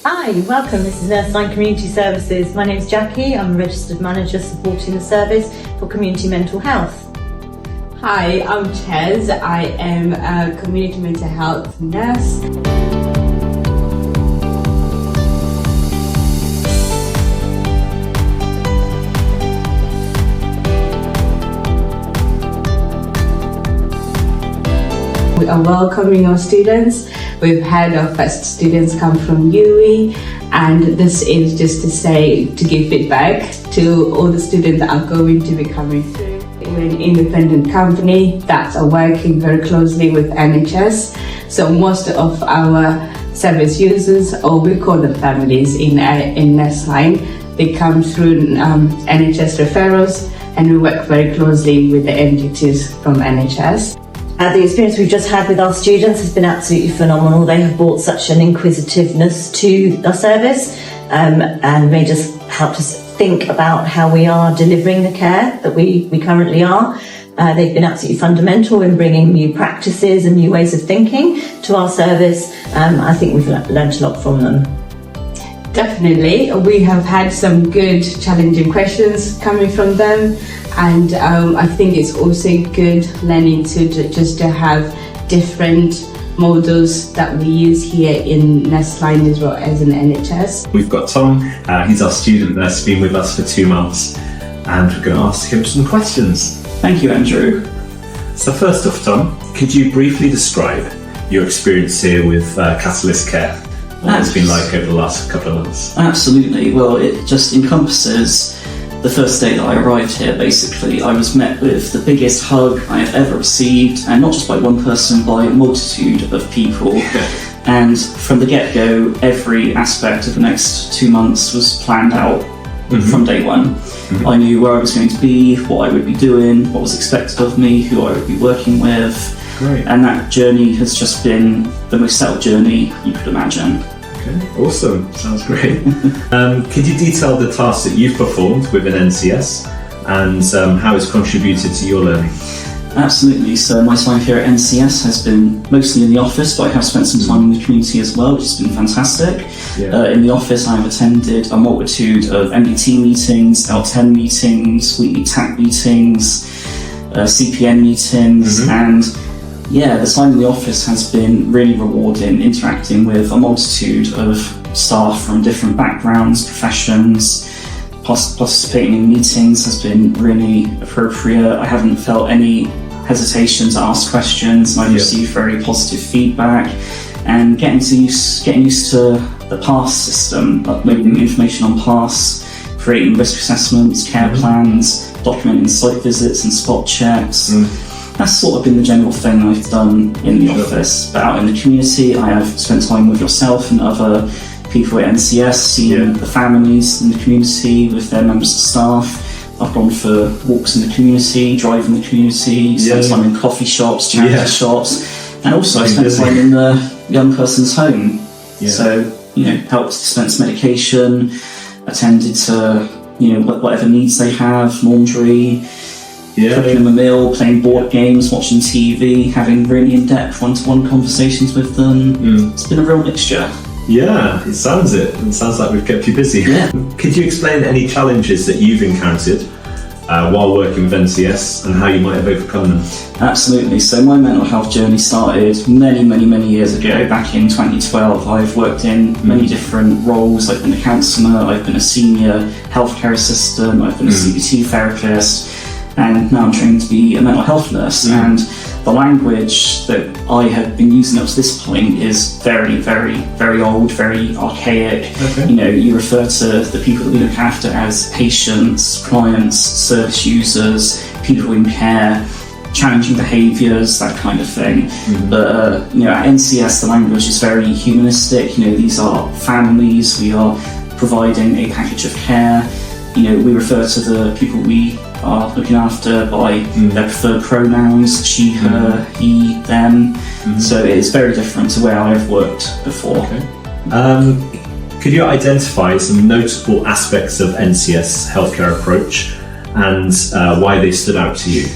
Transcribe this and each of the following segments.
Hi, welcome. This is Nurseline Community Services. My name is Jackie. I'm a registered manager supporting the service for community mental health. Hi, I'm Ches. I am a community mental health nurse. We are welcoming our students. We've had our first students come from UWE, and this is just to give feedback to all the students that are going to be coming through. We're an independent company that are working very closely with NHS. So most of our service users, or we call them families in Nurseline, they come through NHS referrals, and we work very closely with the entities from NHS. The experience we've just had with our students has been absolutely phenomenal. They have brought such an inquisitiveness to our service and made us helped us think about how we are delivering the care that we currently are. They've been absolutely fundamental in bringing new practices and new ways of thinking to our service. I think we've learnt a lot from them. Definitely, we have had some good challenging questions coming from them, and I think it's also good learning to have different models that we use here in Nurseline as well as in NHS. We've got Tom, he's our student that's been with us for 2 months, and we're going to ask him some questions. Thank you, Andrew. So first off, Tom, could you briefly describe your experience here with Catalyst Care? What it's been like over the last couple of months? Absolutely. Well, it just encompasses the first day that I arrived here. Basically, I was met with the biggest hug I have ever received, and not just by one person, by a multitude of people. And from the get-go, every aspect of the next 2 months was planned out from day one. I knew where I was going to be, what I would be doing, what was expected of me, who I would be working with. Great. And that journey has just been the most settled journey you could imagine. Okay, awesome. Sounds great. Could you detail the tasks that you've performed within NCS and how it's contributed to your learning? Absolutely. So my time here at NCS has been mostly in the office, but I have spent some time in the community as well, which has been fantastic. In the office, I have attended a multitude of MDT meetings, L10 meetings, weekly TAC meetings, CPN meetings, and the time in the office has been really rewarding, interacting with a multitude of staff from different backgrounds, professions. Participating in meetings has been really appropriate. I haven't felt any hesitation to ask questions, and I've received very positive feedback. And getting used to the PASS system, uploading information on PASS, creating risk assessments, care plans, documenting site visits and spot checks. That's sort of been the general thing I've done in the office. But out in the community, I have spent time with yourself and other people at NCS, seeing the families in the community with their members of staff. I've gone for walks in the community, driving the community, spent time in coffee shops, charity shops, and also I spent time in the young person's home. So, helped dispense medication, attended to, whatever needs they have, laundry, cooking them a meal, playing board games, watching TV, having really in-depth one-to-one conversations with them. It's been a real mixture. Yeah, it sounds like we've kept you busy. Could you explain any challenges that you've encountered while working with NCS and how you might have overcome them? Absolutely. So my mental health journey started many years ago, back in 2012. I've worked in many different roles. I've been a counsellor, I've been a senior healthcare assistant, I've been a CBT therapist, and now I'm trained to be a mental health nurse. And the language that I have been using up to this point is very old, very archaic. You refer to the people that we look after as patients, clients, service users, people in care, challenging behaviours, that kind of thing. But at NCS, the language is very humanistic. These are families. We are providing a package of care. We refer to the people we are looking after by their preferred pronouns: she, her, he, them. So it's very different to where I've worked before. Could you identify some notable aspects of NCS healthcare approach and why they stood out to you?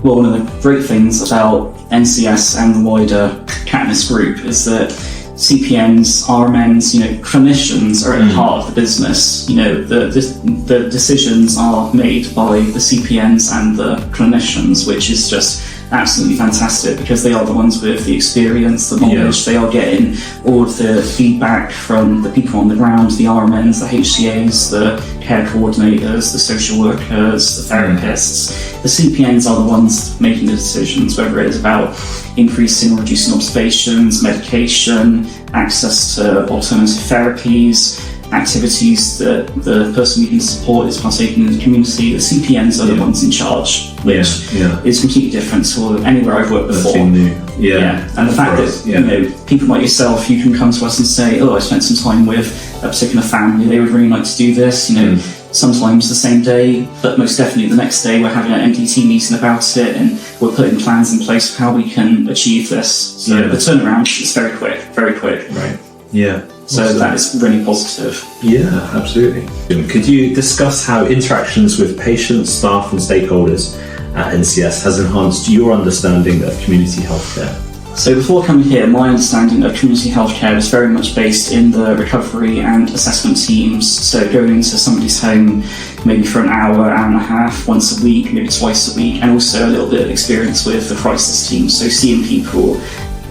Well, one of the great things about NCS and the wider Katniss group is that CPNs, RMNs, clinicians are at the heart of the business. The decisions are made by the CPNs and the clinicians, which is just absolutely fantastic because they are the ones with the experience, the knowledge. They are getting all of the feedback from the people on the ground, the RMNs, the HCAs, the care coordinators, the social workers, the therapists. The CPNs are the ones making the decisions, whether it is about increasing or reducing observations, medication, access to alternative therapies, activities that the person needing support is partaking in the community. The CPNs are the ones in charge, which is completely different to anywhere I've worked before. And the fact that people like yourself, you can come to us and say, I spent some time with a particular family, they would really like to do this, sometimes the same day, but most definitely the next day we're having an MDT meeting about it and we're putting plans in place for how we can achieve this. So the turnaround is very quick. Right. Yeah. So that is really positive. Yeah, absolutely. Could you discuss how interactions with patients, staff and stakeholders at NCS has enhanced your understanding of community healthcare? So before coming here, my understanding of community healthcare was very much based in the recovery and assessment teams. So going into somebody's home maybe for an hour, hour and a half, once a week, maybe twice a week, and also a little bit of experience with the crisis team. So seeing people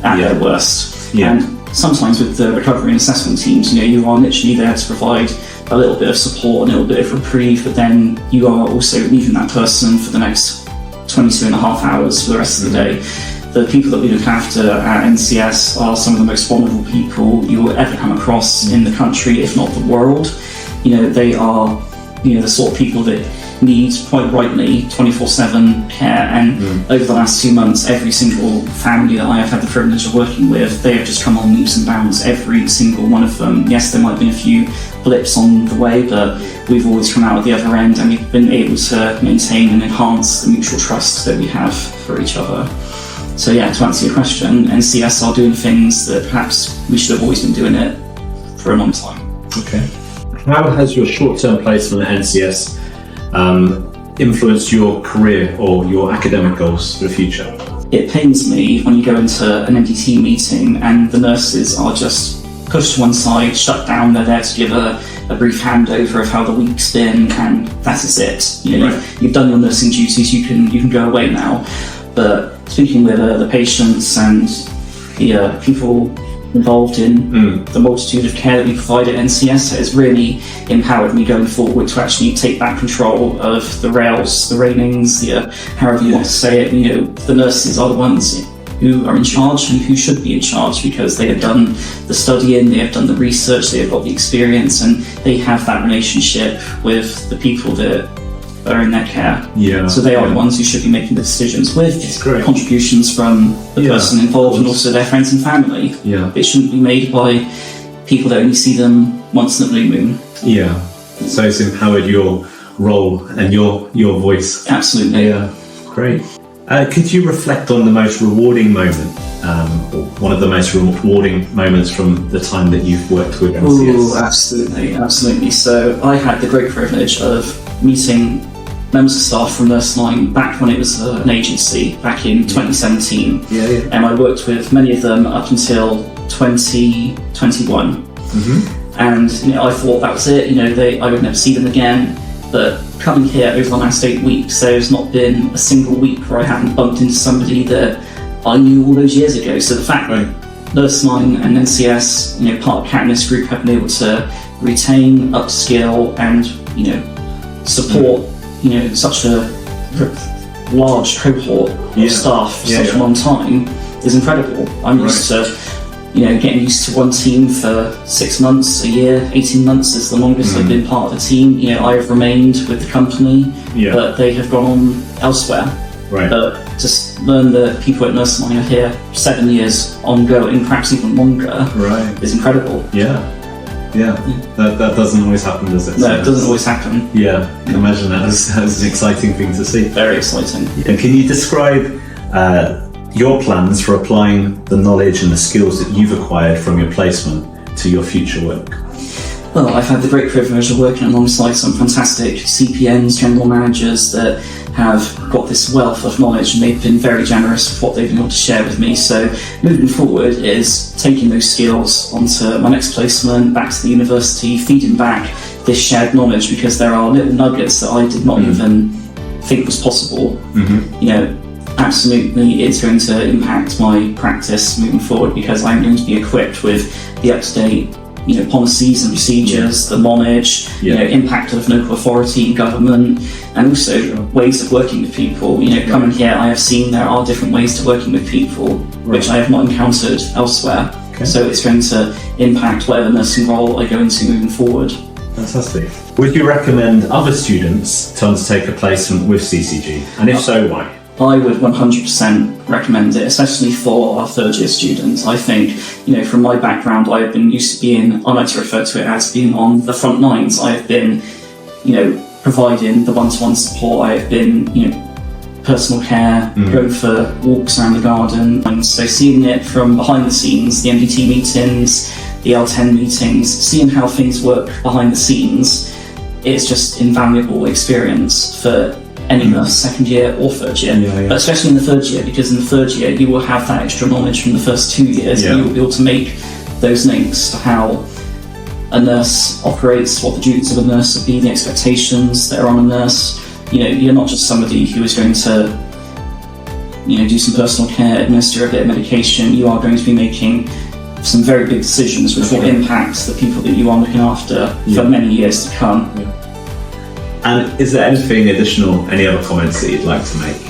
at their worst. Yeah. And sometimes with the recovery and assessment teams, you are literally there to provide a little bit of support, a little bit of reprieve, but then you are also leaving that person for the next 22 and a half hours for the rest of the day. The people that we look after at NCS are some of the most vulnerable people you will ever come across in the country, if not the world. They are, the sort of people that need, quite rightly, 24/7 care. And over the last 2 months, every single family that I have had the privilege of working with, they have just come on leaps and bounds, every single one of them. Yes, there might have been a few blips on the way, but we've always come out at the other end and we've been able to maintain and enhance the mutual trust that we have for each other. So to answer your question, NCS are doing things that perhaps we should have always been doing it for a long time. Okay. How has your short-term placement at NCS influenced your career or your academic goals for the future? It pains me when you go into an MDT meeting and the nurses are just pushed to one side, shut down. They're there to give a brief handover of how the week's been, and that is it. You've done your nursing duties. You can go away now. But speaking with the patients and the people involved in the multitude of care that we provide at NCS, has really empowered me going forward to actually take back control of the rails, the railings, however you want to say it. The nurses are the ones who are in charge and who should be in charge because they have done the studying, they have done the research, they have got the experience, and they have that relationship with the people that are in their care. So they are the ones who should be making the decisions with contributions from the person involved and also their friends and family. It shouldn't be made by people that only see them once in a blue moon. So it's empowered your role and your voice. Absolutely. Great. Could you reflect on the most rewarding moment, or one of the most rewarding moments from the time that you've worked with NCS? Absolutely. So I had the great privilege of meeting members of staff from Nurseline back when it was an agency, back in 2017. And I worked with many of them up until 2021. And I thought that was it, I would never see them again. But coming here over the last 8 weeks, there's not been a single week where I haven't bumped into somebody that I knew all those years ago. So the fact that Nurseline and NCS, part of Katniss Group, have been able to retain, upskill and, support, such a large cohort of staff for such a long time is incredible. I'm used to, getting used to one team for 6 months, a year, 18 months is the longest I've been part of the team. I have remained with the company, but they have gone on elsewhere. But just learn that people at Nurseline are here 7 years ongoing, perhaps even longer, is incredible. That doesn't always happen, does it? No, it doesn't always happen. I can imagine that as an exciting thing to see. Very exciting. And can you describe your plans for applying the knowledge and the skills that you've acquired from your placement to your future work? Well, I've had the great privilege of working alongside some fantastic CPNs, general managers that have got this wealth of knowledge, and they've been very generous with what they've been able to share with me. So moving forward is taking those skills onto my next placement, back to the university, feeding back this shared knowledge, because there are little nuggets that I did not even think was possible. You know, absolutely it's going to impact my practice moving forward, because I'm going to be equipped with the up-to-date policies and procedures, the knowledge, impact of local authority, government, and also ways of working with people. Coming here, I have seen there are different ways to working with people, which I have not encountered elsewhere. So it's going to impact whatever nursing role I go into moving forward. Fantastic. Would you recommend other students to undertake a placement with CCG? And if so, why? I would 100% recommend it, especially for our third year students. I think, from my background, I have been used to being, I like to refer to it as being on the front lines. I have been, providing the one-to-one support. I have been, personal care, going for walks around the garden. And so seeing it from behind the scenes, the MDT meetings, the L10 meetings, seeing how things work behind the scenes, it's just invaluable experience for any nurse, second year or third year, but especially in the third year, because in the third year you will have that extra knowledge from the first 2 years, and you will be able to make those links to how a nurse operates, what the duties of a nurse would be, the expectations that are on a nurse. You're not just somebody who is going to do some personal care, administer a bit of medication. You are going to be making some very big decisions which will impact the people that you are looking after for many years to come. And is there anything additional, any other comments that you'd like to make?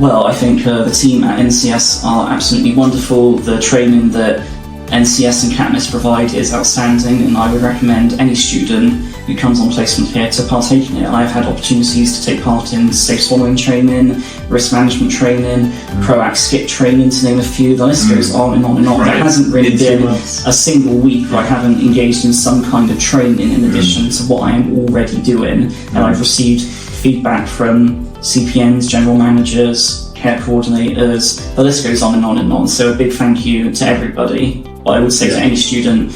Well, I think the team at NCS are absolutely wonderful. The training that NCS and CATNIS provide is outstanding, and I would recommend any student who comes on placement here to partake in it. I've had opportunities to take part in safe swallowing training, risk management training, PROACT skip training, to name a few. The list goes on and on and on. There hasn't really been a single week where I haven't engaged in some kind of training in addition to what I am already doing. And I've received feedback from CPNs, general managers, care coordinators. The list goes on and on and on. So a big thank you to everybody. I would say to any student,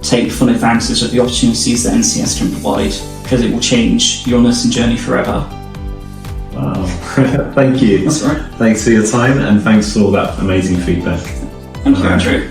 take full advantage of the opportunities that NCS can provide, because it will change your nursing journey forever. Wow. Thank you. That's right. Thanks for your time, and thanks for all that amazing feedback. Thank you, Andrew.